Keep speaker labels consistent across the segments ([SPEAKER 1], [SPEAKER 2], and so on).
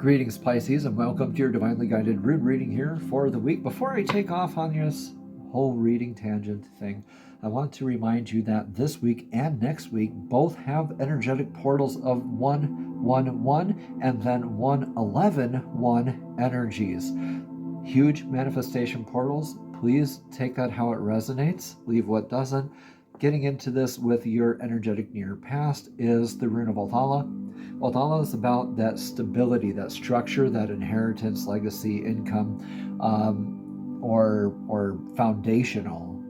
[SPEAKER 1] Greetings, Pisces, and welcome to your divinely guided Rune reading here for the week. Before I take off on this whole reading tangent thing, I want to remind you that this week and next week both have energetic portals of 111 and then 111 energies. Huge manifestation portals. Please take that how it resonates. Leave what doesn't. Getting into this with your energetic near past is the Rune of Althala. Althala is about that stability, that structure, that inheritance, legacy, income, or foundational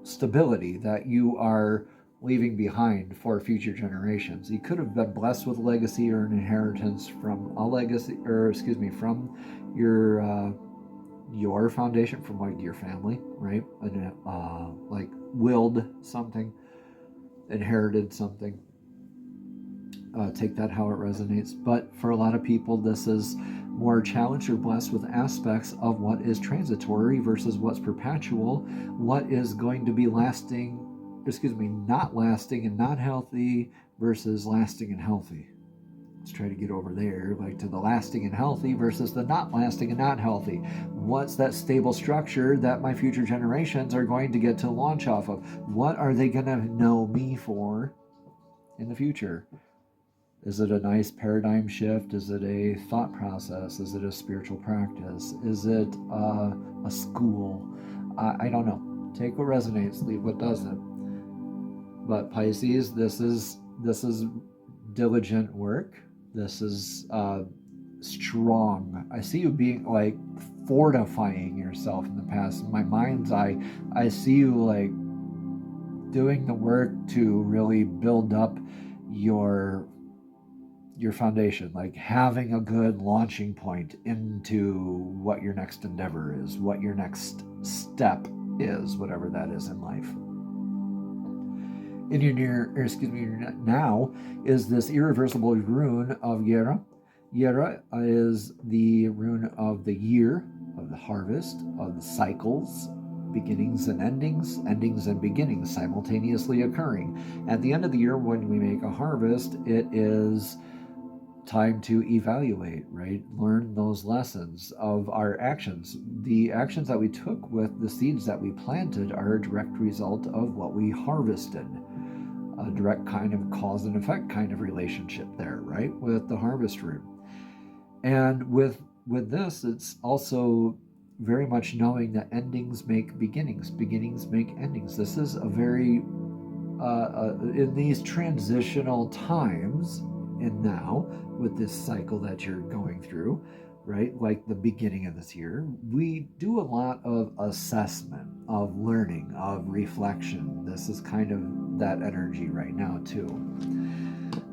[SPEAKER 1] stability that you are leaving behind for future generations. You could have been blessed with a legacy or an inheritance from from your foundation, from like your family, right? And like willed something, inherited something. Take that how it resonates. But for a lot of people, this is more challenged or blessed with aspects of what is transitory versus what's perpetual, what is going to be lasting, not lasting and not healthy versus lasting and healthy. Let's try to get over there, like to the lasting and healthy versus the not lasting and not healthy. What's that stable structure that my future generations are going to get to launch off of? What are they going to know me for in the future? Is it a nice paradigm shift? Is it a thought process? Is it a spiritual practice? Is it a school? I don't know. Take what resonates, leave what doesn't. But Pisces, this is diligent work. This is strong. I see you being like fortifying yourself in the past. In my mind's eye, I see you like doing the work to really build up your foundation, like having a good launching point into what your next endeavor is, what your next step is, whatever that is in life. In your now is this irreversible rune of Yera. Yera is the rune of the year, of the harvest, of the cycles, beginnings and endings and beginnings simultaneously occurring. At the end of the year, when we make a harvest, it is time to evaluate, right? Learn those lessons of our actions. The actions that we took with the seeds that we planted are a direct result of what we harvested. A direct kind of cause and effect kind of relationship there, right? With the harvest root. And with this, it's also very much knowing that endings make beginnings, beginnings make endings. This is a very, in these transitional times, and now with this cycle that you're going through, right, like the beginning of this year, we do a lot of assessment, of learning, of reflection. This is kind of that energy right now too.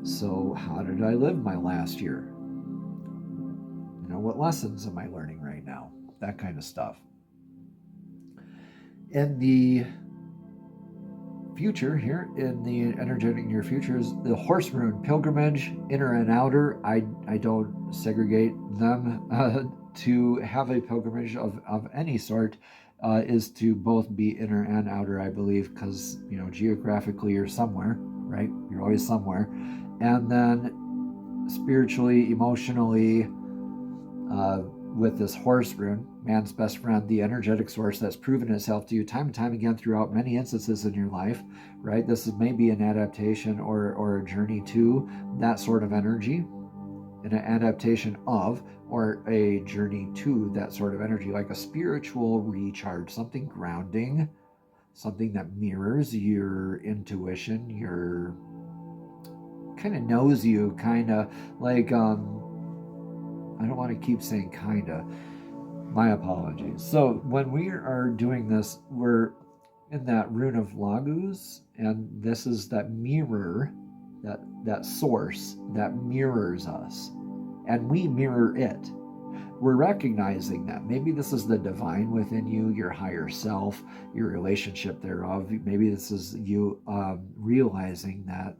[SPEAKER 1] So how did I live my last year? You know, what lessons am I learning right now? That kind of stuff. In the future here, in the energetic near future, is the horse rune, pilgrimage, inner and outer. I don't segregate them. To have a pilgrimage of any sort is to both be inner and outer, I believe, because, you know, geographically you're somewhere, right? You're always somewhere. And then spiritually, emotionally, with this horse rune, man's best friend, the energetic source that's proven itself to you time and time again throughout many instances in your life, right? This is maybe an adaptation or a journey to that sort of energy, an adaptation of or a journey to that sort of energy, like a spiritual recharge, something grounding, something that mirrors your intuition, your kind of knows you, kind of like, I don't want to keep saying kinda. My apologies. So when we are doing this, we're in that rune of Lagus, and this is that mirror, that source that mirrors us, and we mirror it. We're recognizing that maybe this is the divine within you, your higher self, your relationship thereof. Maybe this is you realizing that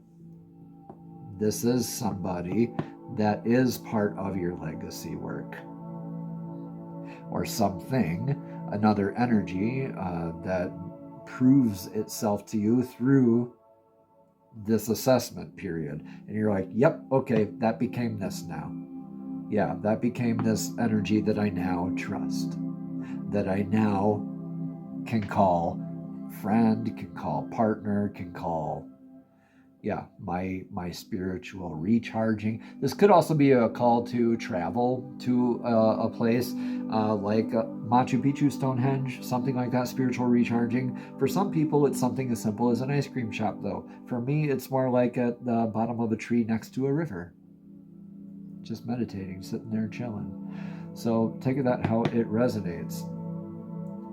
[SPEAKER 1] this is somebody that is part of your legacy work, or something, another energy that proves itself to you through this assessment period. And you're like, yep, okay, that became this now. Yeah, that became this energy that I now trust, that I now can call friend, can call partner, can call, yeah, my spiritual recharging. This could also be a call to travel to a place like Machu Picchu, Stonehenge, something like that, spiritual recharging. For some people, it's something as simple as an ice cream shop, though. For me, it's more like at the bottom of a tree next to a river, just meditating, sitting there chilling. So take that how it resonates.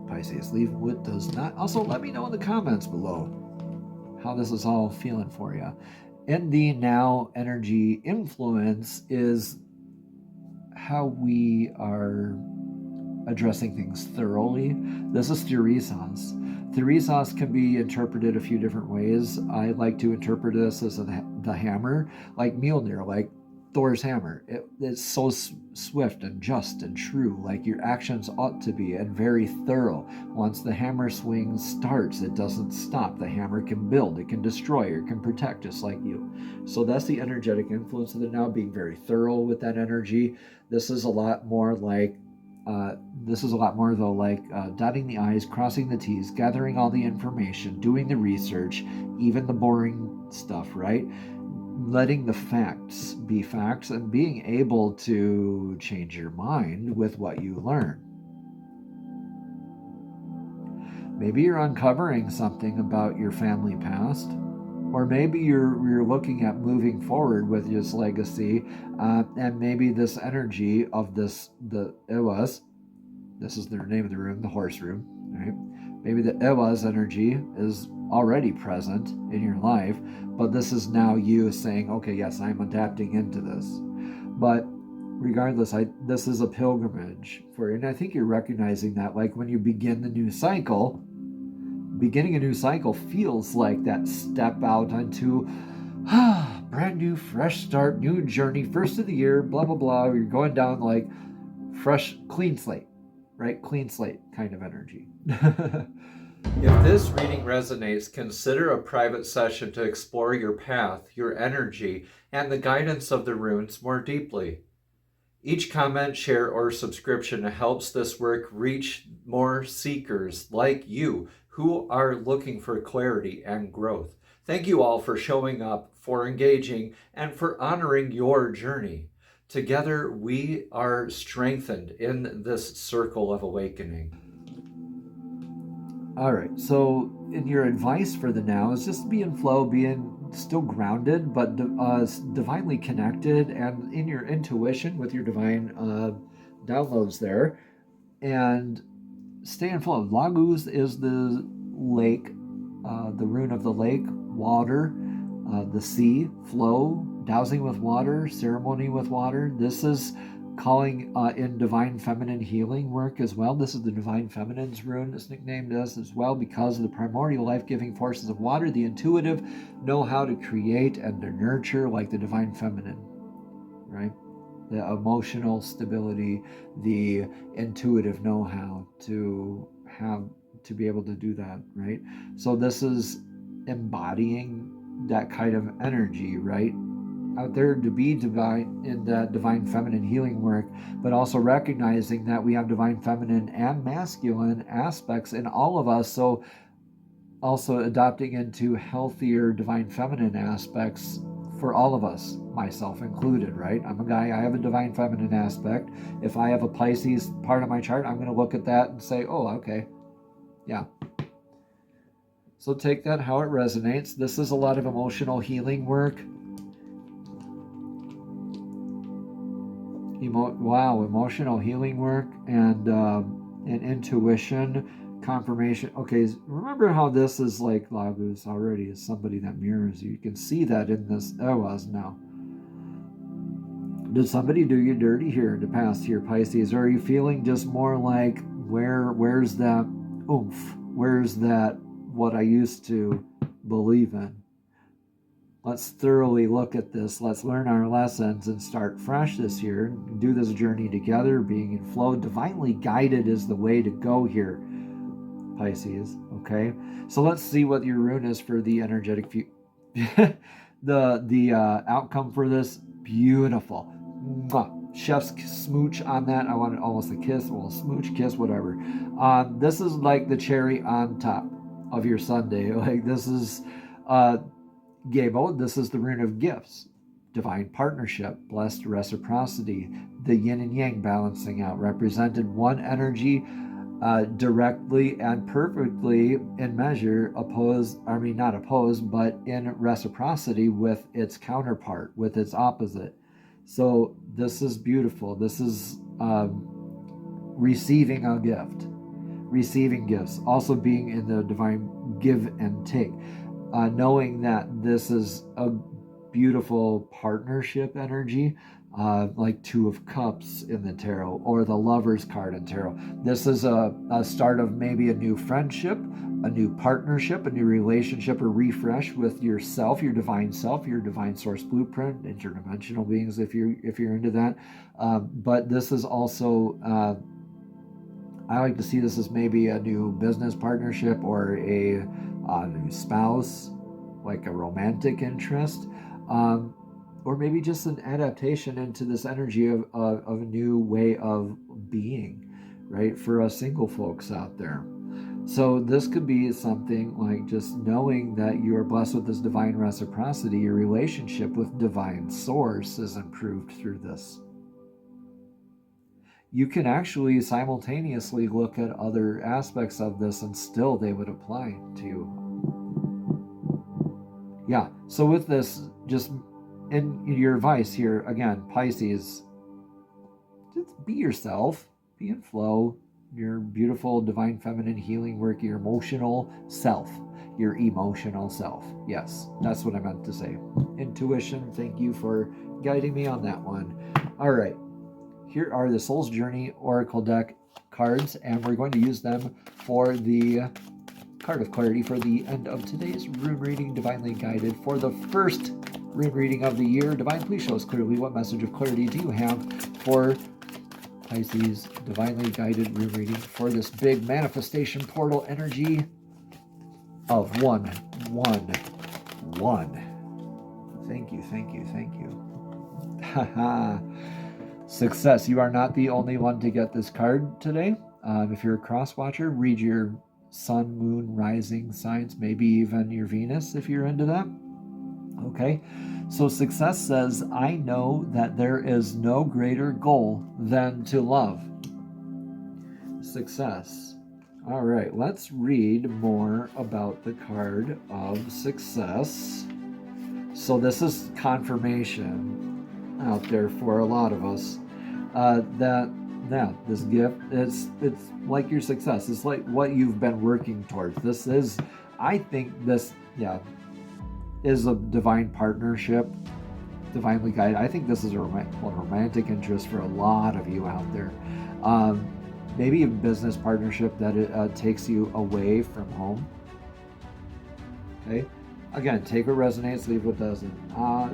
[SPEAKER 1] Pisces, leave what does not. Also, let me know in the comments below how this is all feeling for you. And the now energy influence is how we are addressing things thoroughly. This is theorisas. Theorisas can be interpreted a few different ways. I like to interpret this as the hammer, like Mjolnir, like Thor's hammer. It's so swift and just and true, like your actions ought to be, and very thorough. Once the hammer swing starts, it doesn't stop. The hammer can build, it can destroy, it can protect, just like you. So that's the energetic influence of it now, being very thorough with that energy. This is a lot more like dotting the I's, crossing the T's, gathering all the information, doing the research, even the boring stuff, right? Letting the facts be facts and being able to change your mind with what you learn. Maybe you're uncovering something about your family past, or maybe you're looking at moving forward with this legacy, and maybe this energy of this is the name of the room, the horse room, right? Maybe the Ewa's energy is already present in your life, but this is now you saying, okay, yes, I'm adapting into this. But regardless, this is a pilgrimage for you. And I think you're recognizing that, like when you begin the new cycle, beginning a new cycle feels like that step out onto brand new, fresh start, new journey, first of the year, blah, blah, blah. You're going down like fresh, clean slate, right? Clean slate kind of energy. If this reading resonates, consider a private session to explore your path, your energy, and the guidance of the runes more deeply. Each comment, share, or subscription helps this work reach more seekers like you who are looking for clarity and growth. Thank you all for showing up, for engaging, and for honoring your journey. Together, we are strengthened in this circle of awakening. All right, so in your advice for the now is just be in flow, being still grounded, but divinely connected, and in your intuition with your divine downloads there, and stay in flow. Laguz is the lake, the rune of the lake, water, the sea, flow, dowsing with water, ceremony with water. This is calling in divine feminine healing work as well. This is the divine feminine's rune. It's nicknamed as well because of the primordial life-giving forces of water. The intuitive know how to create and to nurture like the divine feminine, right? The emotional stability, the intuitive know-how to be able to do that, right? So this is embodying that kind of energy, right? Out there to be divine in that divine feminine healing work, but also recognizing that we have divine feminine and masculine aspects in all of us. So also adopting into healthier divine feminine aspects for all of us, myself included, right? I'm a guy, I have a divine feminine aspect. If I have a Pisces part of my chart, I'm going to look at that and say, oh, okay, yeah. So take that how it resonates. This is a lot of emotional healing work. Emotional healing work and intuition, confirmation. Okay, remember how this is like Laguz already is somebody that mirrors you. You can see that in this Ewas now. Did somebody do you dirty here in the past here, Pisces? Or are you feeling just more like, where's that oomph? Where's that what I used to believe in? Let's thoroughly look at this. Let's learn our lessons and start fresh this year. Do this journey together, being in flow. Divinely guided is the way to go here, Pisces. Okay? So let's see what your rune is for the energetic the outcome for this, beautiful. Mwah. Chef's smooch on that. I wanted almost a kiss. Well, smooch, kiss, whatever. This is like the cherry on top of your sundae. Like, this is Gabo. This is the rune of gifts, divine partnership, blessed reciprocity, the yin and yang balancing out, represented one energy directly and perfectly in measure, not opposed, but in reciprocity with its counterpart, with its opposite. So this is beautiful. This is receiving a gift, receiving gifts, also being in the divine give and take, knowing that this is a beautiful partnership energy, like Two of Cups in the tarot, or the Lover's card in tarot. This is a start of maybe a new friendship, a new partnership, a new relationship, or refresh with yourself, your divine self, your divine source blueprint, interdimensional beings if you're into that. But this is also, I like to see this as maybe a new business partnership, or a new spouse, like a romantic interest. Or maybe just an adaptation into this energy of a new way of being, right, for us single folks out there. So this could be something like just knowing that you are blessed with this divine reciprocity. Your relationship with divine source is improved through this. You can actually simultaneously look at other aspects of this and still they would apply to you. Yeah, so with this, just in your advice here, again, Pisces, just be yourself, be in flow, your beautiful divine feminine healing work, your emotional self. Yes, that's what I meant to say. Intuition, thank you for guiding me on that one. All right, here are the Soul's Journey Oracle deck cards, and we're going to use them for the card of clarity for the end of today's rune reading, divinely guided for the first rune reading of the year. Divine, please show us clearly what message of clarity do you have for Pisces divinely guided rune reading for this big manifestation portal energy of 1, 1, 1. Thank you. Haha. Success. You are not the only one to get this card today. If you're a cross watcher, read your sun, moon, rising signs, maybe even your Venus if you're into that. Okay, so success says, I know that there is no greater goal than to love. Success. All right, let's read more about the card of success. So this is confirmation out there for a lot of us that this gift, it's like your success. It's like what you've been working towards. This is, I think this, is a divine partnership, divinely guided. I think this is a romantic interest for a lot of you out there. Maybe a business partnership that it takes you away from home. Okay. Again, take what resonates, leave what doesn't.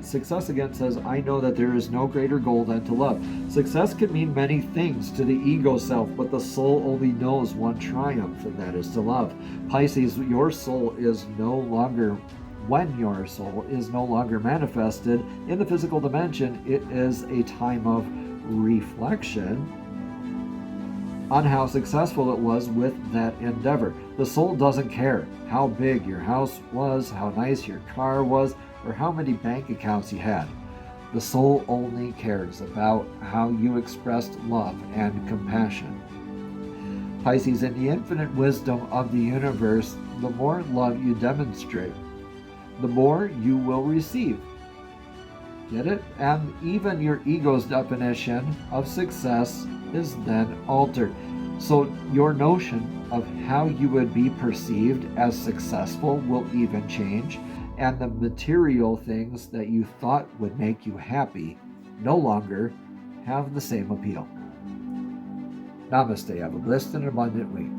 [SPEAKER 1] Success again says, I know that there is no greater goal than to love. Success can mean many things to the ego self, but the soul only knows one triumph, and that is to love. Pisces, your soul is no longer, when your soul is no longer manifested in the physical dimension, it is a time of reflection on how successful it was with that endeavor. The soul doesn't care how big your house was, how nice your car was, or how many bank accounts you had. The soul only cares about how you expressed love and compassion. Pisces, in the infinite wisdom of the universe, the more love you demonstrate, the more you will receive. Get it? And even your ego's definition of success is then altered. So your notion of how you would be perceived as successful will even change, and the material things that you thought would make you happy no longer have the same appeal. Namaste. Have a blessed and abundant week.